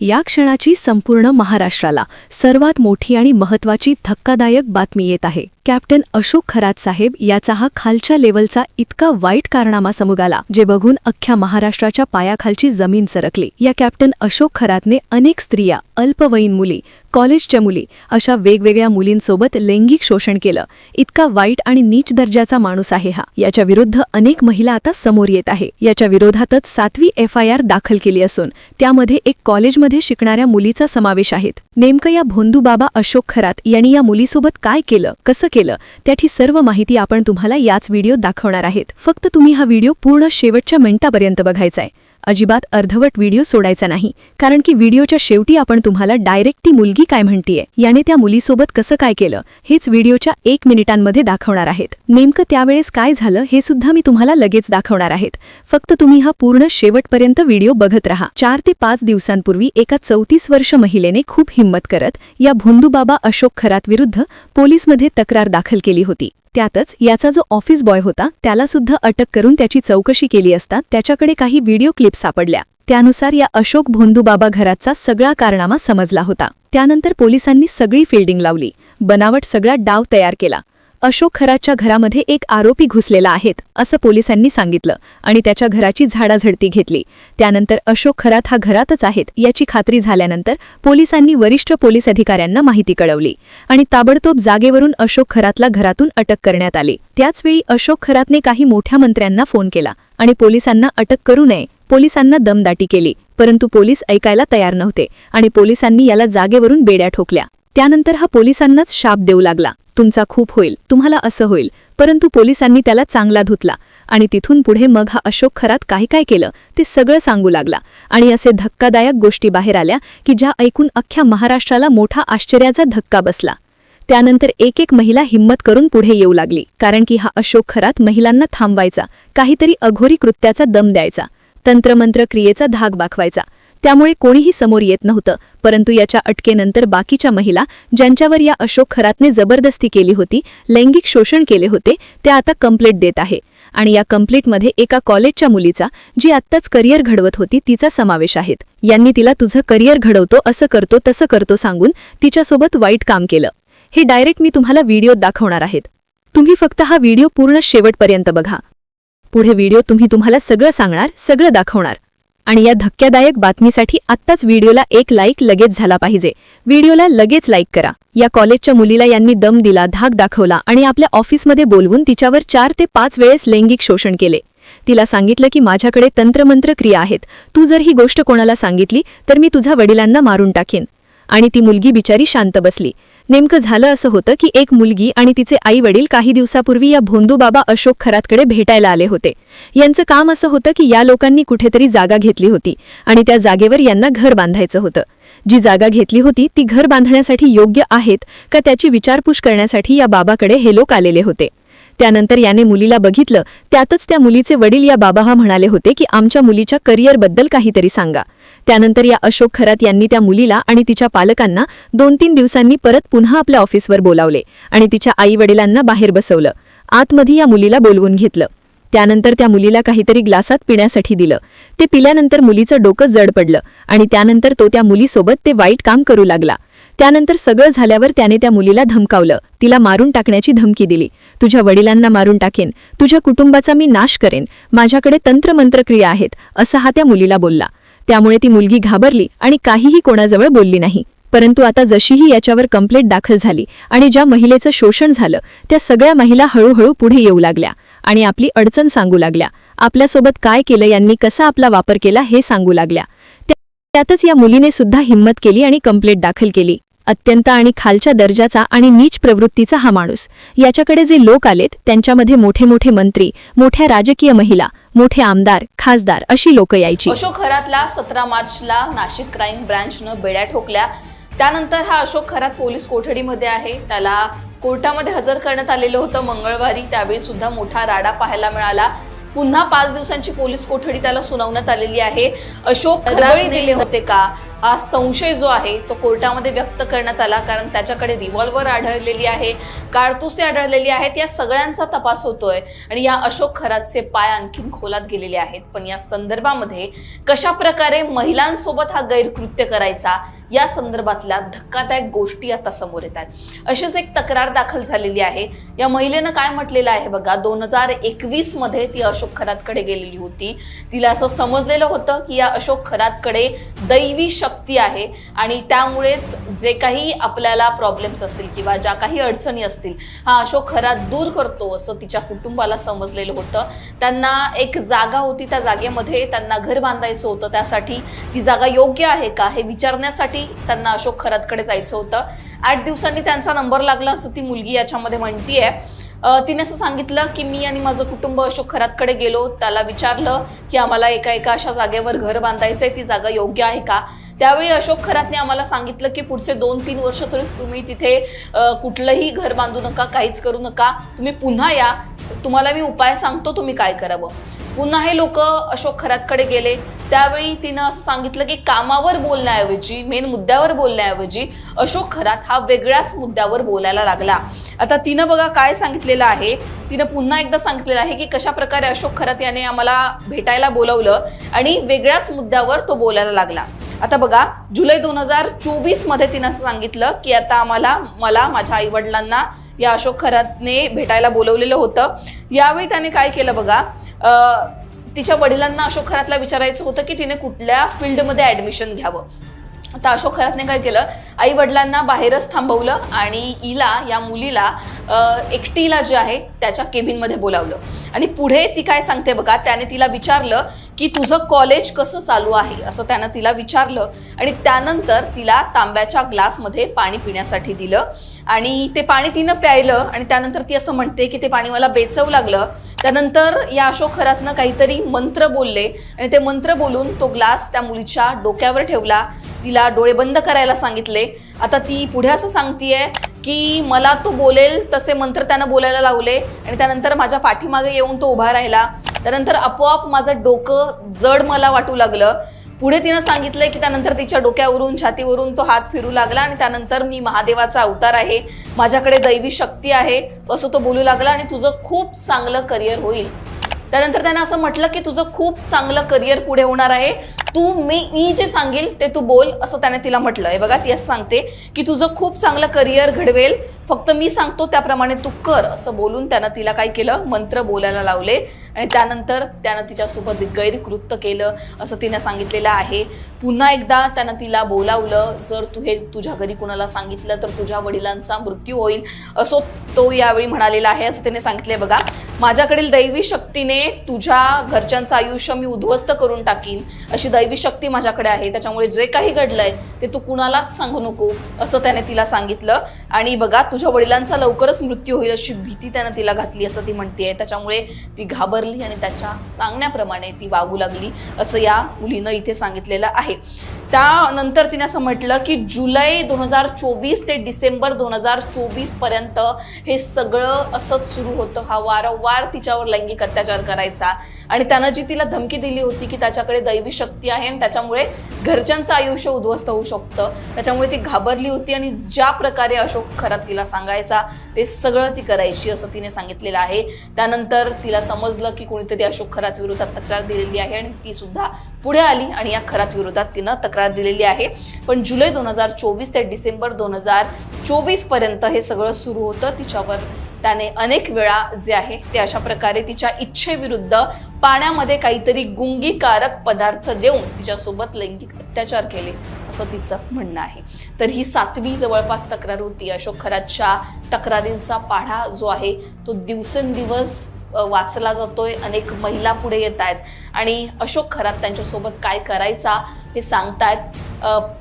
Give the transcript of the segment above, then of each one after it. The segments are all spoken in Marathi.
या क्षणाची संपूर्ण महाराष्ट्राला सर्वात मोठी आणि महत्त्वाची धक्कादायक बातमी येत आहे। कॅप्टन अशोक खरात साहेब याचा हा खालच्या लेवलचा इतका वाईट कारनामा समोर आला, जे बघून अख्ख्या महाराष्ट्राच्या पायाखालची जमीन सरकली। या कॅप्टन अशोक खरातने अनेक स्त्रिया, अल्पवयीन मुली, कॉलेजच्या मुली अशा वेगवेगळ्या मुलींसोबत लैंगिक शोषण केलं। इतका वाईट आणि नीच दर्जाचा माणूस आहे हा। याच्या विरुद्ध अनेक महिला आता समोर येत आहे। याच्या विरोधातच 7वी FIR दाखल केली असून त्यामध्ये एक कॉलेजमध्ये शिकणाऱ्या मुलीचा समावेश आहे। नेमकं या भोंदूबाबा अशोक खरात यांनी या मुलीसोबत काय केलं, कसं केलं, त्याची सर्व माहिती आपण तुम्हाला याच व्हिडिओत दाखवणार आहेत। फक्त तुम्ही हा व्हिडिओ पूर्ण शेवटच्या मिनिटापर्यंत बघायचा आहे। अजिबात अर्धवट व्हिडिओ सोडायचा नाही, कारण की व्हिडिओच्या शेवटी आपण तुम्हाला डायरेक्ट ती मुलगी काय म्हणतीये, याने त्या मुलीसोबत कसं काय केलं हेच व्हिडिओच्या 1 मिनिटांमध्ये दाखवणार आहेत। नेमकं त्यावेळेस काय झालं हे सुद्धा मी तुम्हाला लगेच दाखवणार आहेत। फक्त तुम्ही हा पूर्ण शेवटपर्यंत व्हिडिओ बघत राहा। 4 ते 5 दिवसांपूर्वी एका 34 वर्ष महिलेने खूप हिंमत करत या भोंदूबाबा अशोक खरात विरुद्ध पोलिसमध्ये तक्रार दाखल केली होती। त्यातच याचा जो ऑफिस बॉय होता त्याला सुद्धा अटक करून त्याची चौकशी केली असता त्याच्याकडे काही व्हिडिओ क्लिप सापडल्या। त्यानुसार या अशोक भोंदूबाबा घराचा सगळा कारनामा समजला होता। त्यानंतर पोलिसांनी सगळी फिल्डिंग लावली, बनावट सगळा डाव तयार केला। अशोक खरातच्या घरामध्ये एक आरोपी घुसलेला आहे असं पोलिसांनी सांगितलं आणि त्याच्या घराची झाडाझडती घेतली। त्यानंतर अशोक खरात हा घरातच आहे याची खात्री झाल्यानंतर पोलिसांनी वरिष्ठ पोलीस अधिकाऱ्यांना माहिती कळवली आणि ताबडतोब जागेवरून अशोक खरातला घरातून अटक करण्यात आली। त्याचवेळी अशोक खरातने काही मोठ्या मंत्र्यांना फोन केला आणि पोलिसांना अटक करू नये, पोलिसांना दमदाटी केली, परंतु पोलीस ऐकायला तयार नव्हते आणि पोलिसांनी याला जागेवरून बेड्या ठोकल्या। त्यानंतर हा पोलिसांनाच शाप देऊ लागला, तुमचा खूप होईल, तुम्हाला असं होईल, परंतु पोलिसांनी त्याला चांगला धुतला आणि तिथून पुढे मग हा अशोक खरात काय काय केलं ते सगळं सांगू लागला आणि असे धक्कादायक गोष्टी बाहेर आल्या की ज्या ऐकून अख्ख्या महाराष्ट्राला मोठा आश्चर्याचा धक्का बसला। त्यानंतर एक एक महिला हिम्मत करून पुढे येऊ लागली, कारण की हा अशोक खरात महिलांना थांबवायचा, काहीतरी अघोरी कृत्याचा दम द्यायचा, तंत्रमंत्र क्रियेचा धाक दाखवायचा। त्यामुळे कोणीही समोर येत नव्हतं, परंतु याच्या अटकेनंतर बाकीच्या महिला ज्यांच्यावर या अशोक खरातने जबरदस्ती केली होती, लैंगिक शोषण केले होते, त्या आता कंप्लेंट देत आहे आणि या कंप्लेंटमध्ये एका कॉलेजच्या मुलीचा, जी आत्ताच करिअर घडवत होती, तिचा समावेश आहे। यांनी तिला तुझं करिअर घडवतो, असं करतो, तसं करतो सांगून तिच्यासोबत वाईट काम केलं। हे डायरेक्ट मी तुम्हाला व्हिडिओत दाखवणार आहेत। तुम्ही फक्त हा व्हिडिओ पूर्ण शेवटपर्यंत बघा। पुढे व्हिडिओ तुम्हाला सगळं सांगणार, सगळं दाखवणार। आणि या धक्कादायक बातमीसाठी आत्ताच व्हिडिओला एक लाईक लगेच झाला पाहिजे। व्हिडिओला लगेच लाईक करा। या कॉलेजच्या मुलीला यांनी दम दिला, धाक दाखवला आणि आपल्या ऑफिसमध्ये बोलवून तिच्यावर 4 ते 5 वेळेस लैंगिक शोषण केले। तिला सांगितलं की माझ्याकडे तंत्रमंत्र क्रिया आहेत, तू जर ही गोष्ट कोणाला सांगितली तर मी तुझ्या वडिलांना मारून टाकेन। आणि ती मुलगी बिचारी शांत बसली। नेमकं झालं असं होतं की एक मुलगी आणि तिचे आई वडील काही दिवसापूर्वी या भोंदूबाबा अशोक खरातकडे भेटायला आले होते। यांचं काम असं होतं की या लोकांनी कुठेतरी जागा घेतली होती आणि त्या जागेवर यांना घर बांधायचं होतं। जी जागा घेतली होती ती घर बांधण्यासाठी योग्य आहेत का त्याची विचारपूस करण्यासाठी या बाबाकडे हे लोक आलेले होते। त्यानंतर याने मुलीला बघितलं, त्यातच त्या मुलीचे वडील या बाबा म्हणाले होते की आमच्या मुलीच्या करिअरबद्दल काहीतरी सांगा। त्यानंतर या अशोक खरात यांनी त्या मुलीला आणि तिच्या पालकांना 2-3 दिवसांनी परत पुन्हा आपल्या ऑफिसवर बोलावले आणि तिच्या आई वडिलांना बाहेर बसवलं। आतमध्ये या मुलीला बोलवून घेतलं। त्यानंतर त्या मुलीला काहीतरी ग्लासात पिण्यासाठी दिलं। ते पिल्यानंतर मुलीचं डोकं जड पडलं आणि त्यानंतर तो त्या मुलीसोबत ते वाईट काम करू लागला। त्यानंतर सगळं झाल्यावर त्याने त्या मुलीला धमकावलं, तिला मारून टाकण्याची धमकी दिली। तुझ्या वडिलांना मारून टाकेन, तुझ्या कुटुंबाचा मी नाश करेन, माझ्याकडे तंत्रमंत्र क्रिया आहेत, असं हा त्या मुलीला बोलला। त्यामुळे ती मुलगी घाबरली आणि काहीही कोणाजवळ बोलली नाही। परंतु आता जशीही याच्यावर कंप्लेंट दाखल झाली आणि ज्या महिलेचं शोषण झालं, त्या सगळ्या महिला हळूहळू पुढे येऊ लागल्या आणि आपली अडचण सांगू लागल्या, आपल्यासोबत काय केलं, यांनी कसा आपला वापर केला हे सांगू लागल्या। त्यातच या मुलीने सुद्धा हिम्मत केली आणि कंप्लेंट दाखल केली। अत्यंत आणि खालच्या दर्जाचा आणि नीच प्रवृत्तीचा हा माणूस। याच्याकडे जे लोक आलेत त्यांच्यामध्ये मोठे मोठे मंत्री, मोठ्या राजकीय महिला, मोठे आमदार, खासदार अशी लोक यायची। अशोक खरातला 17 मार्चला नाशिक क्राईम ब्रांचनं बेड्या ठोकल्या। त्यानंतर हा अशोक खरात पोलीस कोठडीमध्ये आहे। त्याला कोर्टामध्ये हजर करण्यात आलेलं होतं मंगळवारी। त्यावेळी सुद्धा मोठा राडा पाहायला मिळाला। पुन्हा 5 दिवसांची पोलीस कोठडी त्याला सुनावण्यात आलेली आहे। अशोक खरात दिले होते का, हा संशय जो आहे तो कोर्टामध्ये व्यक्त करण्यात आला, कारण त्याच्याकडे रिव्हॉल्वर आढळलेली आहे, कारतुसे आढळलेली आहेत. या सगळ्यांचा तपास होतोय आणि या अशोक खरातचे पाय आणखीन खोलात गेलेले आहेत. पण या संदर्भामध्ये कशा प्रकारे महिलांसोबत हा गैरकृत्य करायचा या संदर्भातल्या धक्कादायक गोष्टी आता समोर येत आहेत. अशीच एक तक्रार दाखल झालेली आहे. या महिलेनं काय म्हटलेलं आहे बघा, 2021 मध्ये ती अशोक खरातकडे गेलेली होती. तिला असं समजलेलं होतं की या अशोक खरातकडे दैवी शक्ती आहे आणि त्यामुळेच जे काही आपल्याला प्रॉब्लेम्स असतील किंवा ज्या काही अडचणी असतील हा अशोक खरात दूर करतो, असं तिच्या कुटुंबाला समजलेलं होतं. त्यांना एक जागा होती, त्या जागेमध्ये त्यांना घर बांधायचं होतं. त्यासाठी ती जागा योग्य आहे का हे विचारण्यासाठी त्यांना अशोक खरातकडे जायचं होतं. 8 दिवसांनी त्यांचा नंबर लागला असं ती मुलगी याच्यामध्ये म्हणतीये. तिने असं सांगितलं की मी आणि माझं कुटुंब अशोक खरातकडे गेलो, त्याला विचारलं की आम्हाला एका अशा जागेवर घर बांधायचंय, ती जागा योग्य आहे का. त्यावेळी अशोक खरातने आम्हाला सांगितलं की पुढचे 2-3 वर्ष तरी तुम्ही तिथे कुठलंही घर बांधू नका, काहीच करू नका, तुम्ही पुन्हा या, तुम्हाला मी उपाय सांगतो तुम्ही काय करावं. पुन्हा हे लोक अशोक खरातकडे गेले. त्यावेळी तिनं असं सांगितलं की कामावर बोलण्याऐवजी, मेन मुद्द्यावर बोलण्याऐवजी अशोक खरात हा वेगळ्याच मुद्द्यावर बोलायला लागला. आता तिनं बघा काय सांगितलेलं आहे, तिनं पुन्हा एकदा सांगितलेलं आहे की कशा प्रकारे अशोक खरात याने आम्हाला भेटायला बोलवलं आणि वेगळ्याच मुद्द्यावर तो बोलायला लागला. आता बघा, जुलै 2024 मध्ये तिनं असं सांगितलं की आता मला माझ्या आईवडिलांना या अशोक खरातने भेटायला बोलवलेलं होतं. यावेळी त्याने काय केलं बघा, तिच्या वडिलांना अशोक खरातला विचारायचं होतं की तिने कुठल्या फील्डमध्ये ऍडमिशन घ्यावं. आता अशोक खरातने काय केलं, आई वडिलांना बाहेरच थांबवलं आणि या मुलीला एकटीला जे आहे त्याच्या केबिनमध्ये बोलावलं. आणि पुढे ती काय सांगते बघा, त्याने तिला विचारलं की तुझं कॉलेज कसं चालू आहे असं त्यानं तिला विचारलं आणि त्यानंतर तिला तांब्याच्या ग्लासमध्ये पाणी पिण्यासाठी दिलं आणि ते पाणी तिनं प्यायलं आणि त्यानंतर ती असं म्हणते की ते पाणी मला बेचवू लागलं. त्यानंतर या अशोक खरातनं काहीतरी मंत्र बोलले आणि ते मंत्र बोलून तो ग्लास त्या मुलीच्या डोक्यावर ठेवला, तिला डोळे बंद करायला सांगितले. आता ती पुढे असं सांगतीये की मला तो बोलेल तसे मंत्र त्यानं बोलायला लावले आणि त्यानंतर माझ्या पाठीमागे येऊन तो उभा राहिला. त्यानंतर आपोआप माझं डोकं जड मला वाटू लागलं. पुढे तिनं सांगितलंय की त्यानंतर तिच्या डोक्यावरून, छातीवरून तो हात फिरू लागला आणि त्यानंतर मी महादेवाचा अवतार आहे, माझ्याकडे दैवी शक्ती आहे असं तो बोलू लागला आणि तुझं खूप चांगलं करिअर होईल. त्यानंतर त्यानं असं म्हटलं की तुझं खूप चांगलं करिअर पुढे होणार आहे, मी जे सांगेल ते तू बोल असं त्याने तिला म्हटलं. हे बघा, ती असं सांगते की तुझं खूप चांगलं करिअर घडवेल, फक्त मी सांगतो त्याप्रमाणे तू कर असं बोलून त्यानं तिला काय केलं, मंत्र बोलायला लावले आणि त्यानंतर त्यानं तिच्यासोबत गैरकृत्य केलं असं तिने सांगितलेलं आहे. पुन्हा एकदा त्यानं तिला बोलावलं, जर तू हे तुझ्या घरी कुणाला सांगितलं तर तुझ्या वडिलांचा मृत्यू होईल असं तो यावेळी म्हणालेला आहे. असं त्याने सांगितलंय बघा, माझ्याकडील दैवी शक्तीने तुझ्या घरच्यांचं आयुष्य मी उद्ध्वस्त करून टाकीन, अशी दैवी शक्ती माझ्याकडे आहे, त्याच्यामुळे जे काही घडलंय ते तू कुणालाच सांगू नको असं त्याने तिला सांगितलं. आणि बघा, तुझ्या वडिलांचा लवकरच मृत्यू होईल अशी भीती त्यानं तिला घातली असं ती म्हणतेय. त्याच्यामुळे ती घाबरली आणि त्याच्या सांगण्याप्रमाणे ती वागू लागली असं या मुलीनं इथे सांगितलेलं आहे. त्यानंतर तिने असं म्हटलं की जुलै 2024 ते डिसेंबर 2024 पर्यंत हे सगळं असंच सुरू होतं. हा वारंवार तिच्यावर लैंगिक अत्याचार करायचा आणि त्यानं जी तिला धमकी दिली होती की त्याच्याकडे दैवी शक्ती आहे आणि त्याच्यामुळे घरच्यांचं आयुष्य उद्ध्वस्त होऊ शकतं, त्याच्यामुळे ती घाबरली होती आणि ज्या प्रकारे अशोक खरात तिला सांगायचा ते सगळं ती करायची असं तिने सांगितलेलं आहे. त्यानंतर तिला समजलं की कोणीतरी अशोक खरात विरोधात तक्रार दिलेली आहे आणि ती सुद्धा पुढे आली आणि या खरात विरोधात तिनं तक्रार दिलेली आहे. पण जुलै 2024 ते डिसेंबर 2024 पर्यंत हे सगळं सुरू होतं. तिच्यावर त्याने अनेक वेळा जे आहे ते अशा प्रकारे तिच्या इच्छेविरुद्ध पाण्यामध्ये काहीतरी गुंगीकारक पदार्थ देऊन तिच्यासोबत लैंगिक अत्याचार केले असं तिचं म्हणणं आहे. तर ही 7वी जवळपास तक्रार होती. अशोक खरातच्या तक्रारींचा पाढा जो आहे तो दिवसेंदिवस वाचला जातोय. अनेक महिला पुढे येत आहेत आणि अशोक खरात त्यांच्यासोबत काय करायचा हे सांगतायत.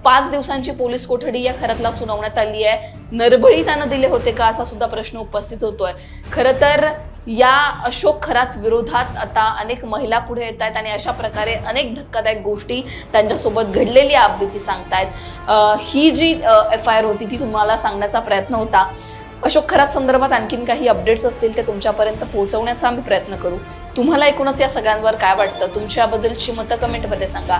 5 दिवसांची पोलीस कोठडी या खरातला सुनावण्यात आली आहे. नरबळी त्यानं दिले होते का असा सुद्धा प्रश्न उपस्थित होतोय. खरं तर या अशोक खरात विरोधात आता अनेक महिला पुढे येत आहेत आणि अशा प्रकारे अनेक धक्कादायक गोष्टी त्यांच्यासोबत घडलेली आपली ती सांगतायत. ही जी FIR होती ती तुम्हाला सांगण्याचा प्रयत्न होता. अशोक खरात संदर्भात आणखीन काही अपडेट्स असतील ते तुमच्यापर्यंत पोहोचवण्याचा आम्ही प्रयत्न करू. तुम्हाला एकूणच या सगळ्यांवर काय वाटतं, तुमच्याबद्दलची मतं कमेंटमध्ये सांगा.